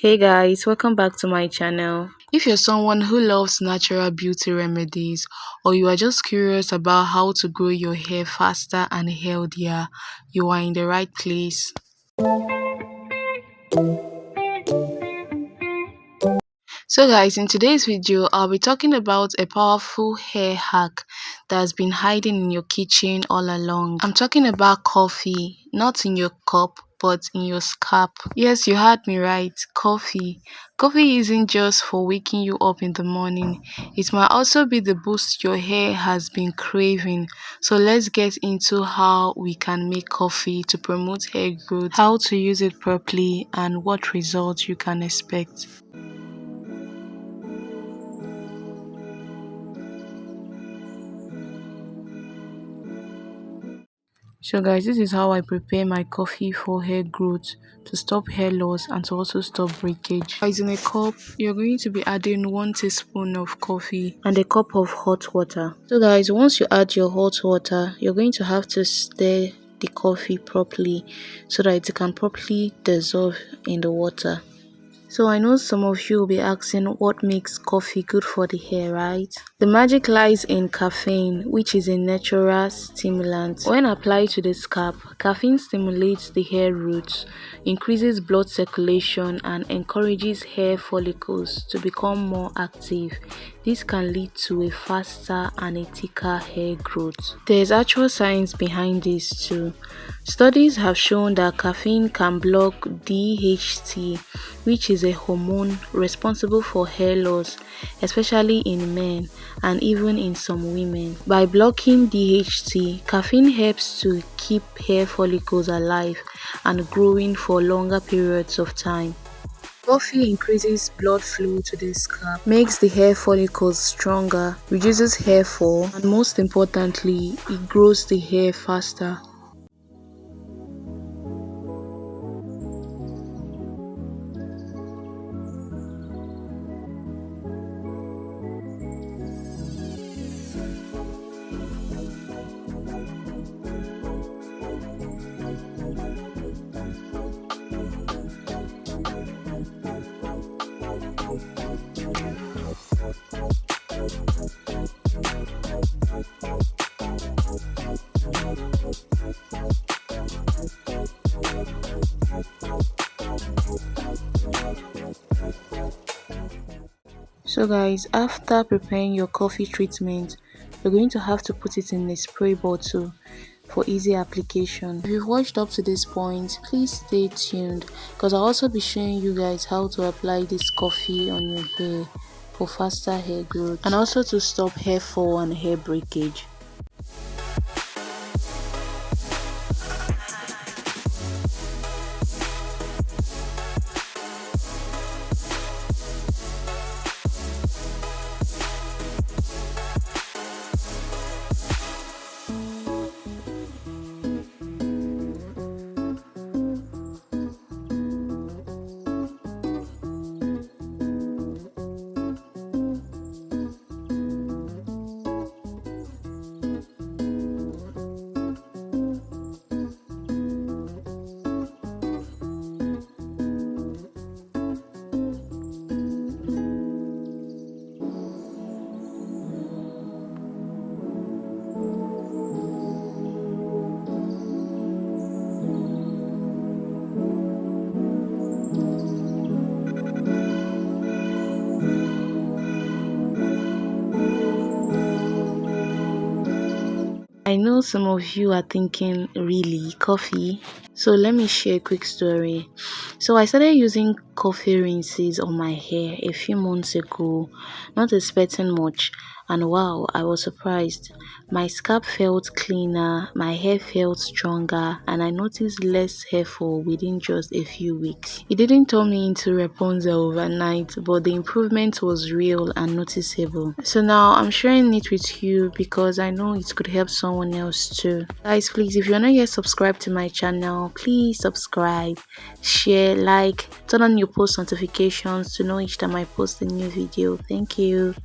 Hey guys, welcome back to my channel. If you're someone who loves natural beauty remedies or you are just curious about how to grow your hair faster and healthier, you are in the right place. So guys, in today's video, I'll be talking about a powerful hair hack that's been hiding in your kitchen all along. I'm talking about coffee, not in your cup, but in your scalp. Yes, you heard me right, coffee. Coffee isn't just for waking you up in the morning. It might also be the boost your hair has been craving. So let's get into how we can make coffee to promote hair growth, how to use it properly, and what results you can expect. So guys, this is how I prepare my coffee for hair growth, to stop hair loss and to also stop breakage. Guys, in a cup, you're going to be adding 1 teaspoon of coffee and a cup of hot water. So guys, once you add your hot water, you're going to have to stir the coffee properly so that it can properly dissolve in the water. So I know some of you will be asking what makes coffee good for the hair, right? The magic lies in caffeine, which is a natural stimulant. When applied to the scalp, caffeine stimulates the hair roots, increases blood circulation, and encourages hair follicles to become more active. This can lead to a faster and a thicker hair growth. There's actual science behind this too. Studies have shown that caffeine can block DHT, which is a hormone responsible for hair loss, especially in men and even in some women. By blocking DHT, caffeine helps to keep hair follicles alive and growing for longer periods of time. Coffee increases blood flow to the scalp, makes the hair follicles stronger, reduces hair fall, and most importantly, it grows the hair faster. So guys, after preparing your coffee treatment, you're going to have to put it in a spray bottle for easy application. If you've watched up to this point, please stay tuned because I'll also be showing you guys how to apply this coffee on your hair for faster hair growth and also to stop hair fall and hair breakage. I know some of you are thinking, really, coffee? So let me share a quick story. So I started using coffee rinses on my hair a few months ago, not expecting much, and wow, I was surprised. My scalp felt cleaner, my hair felt stronger, and I noticed less hair fall within just a few weeks. It didn't turn me into Rapunzel overnight, but the improvement was real and noticeable. So now I'm sharing it with you because I know it could help someone else too. Guys, please, if you're not yet subscribed to my channel, please subscribe, share, like, turn on your post notifications to know each time I post a new video. Thank you.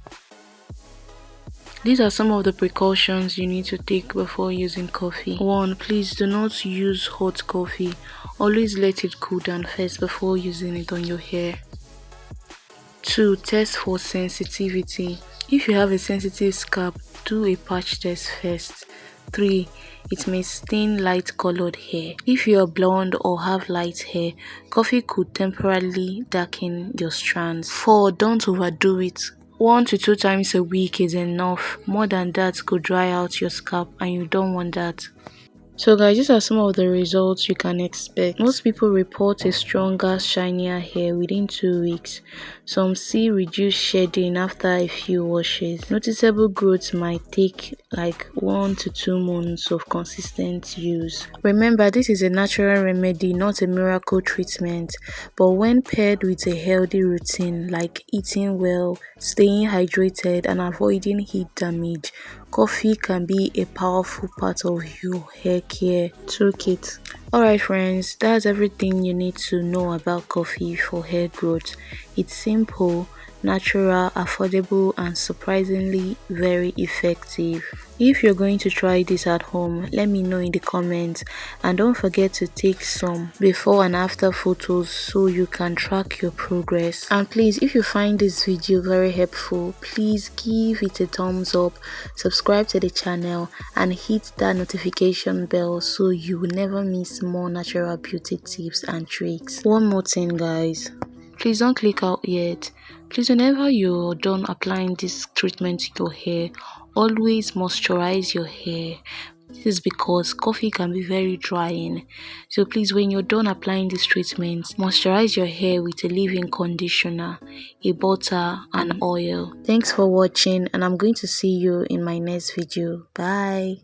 These are some of the precautions you need to take before using coffee. 1. Please do not use hot coffee. Always let it cool down first before using it on your hair. 2. Test for sensitivity. If you have a sensitive scalp, do a patch test first. 3. It may stain light colored hair. If you are blonde or have light hair, coffee could temporarily darken your strands. 4. Don't overdo it. 1 to 2 times a week is enough. More than that could dry out your scalp and you don't want that. So guys, these are some of the results you can expect. Most people report a stronger, shinier hair within 2 weeks. Some see reduced shedding after a few washes. Noticeable growth might take like 1 to 2 months of consistent use. Remember, this is a natural remedy, not a miracle treatment. But when paired with a healthy routine like eating well, staying hydrated, and avoiding heat damage, coffee can be a powerful part of your hair care toolkit. Alright friends, that's everything you need to know about coffee for hair growth. It's simple, natural, affordable, and surprisingly very effective. If you're going to try this at home, let me know in the comments, and don't forget to take some before and after photos so you can track your progress. And please, if you find this video very helpful, please give it a thumbs up, subscribe to the channel, and hit that notification bell so you will never miss more natural beauty tips and tricks. One more thing guys, please don't click out yet. Please, whenever you're done applying this treatment to your hair, always moisturize your hair. This is because coffee can be very drying. So please, when you're done applying this treatment, moisturize your hair with a leave-in conditioner, a butter, and oil. Thanks for watching, and I'm going to see you in my next video. Bye.